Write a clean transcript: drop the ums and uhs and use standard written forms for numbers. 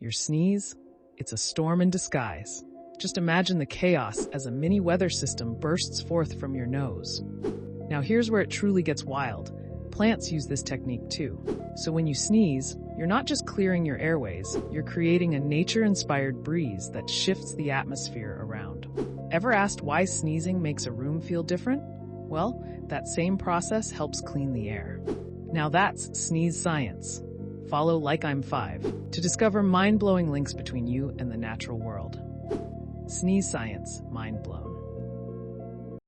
Your sneeze? It's a storm in disguise. Just imagine the chaos as a mini weather system bursts forth from your nose. Now here's where it truly gets wild. Plants use this technique too. So when you sneeze, you're not just clearing your airways, you're creating a nature-inspired breeze that shifts the atmosphere around. Ever asked why sneezing makes a room feel different? Well, that same process helps clean the air. Now that's sneeze science. Follow Like I'm 5 to discover mind-blowing links between you and the natural world. Sneeze science, mind blown.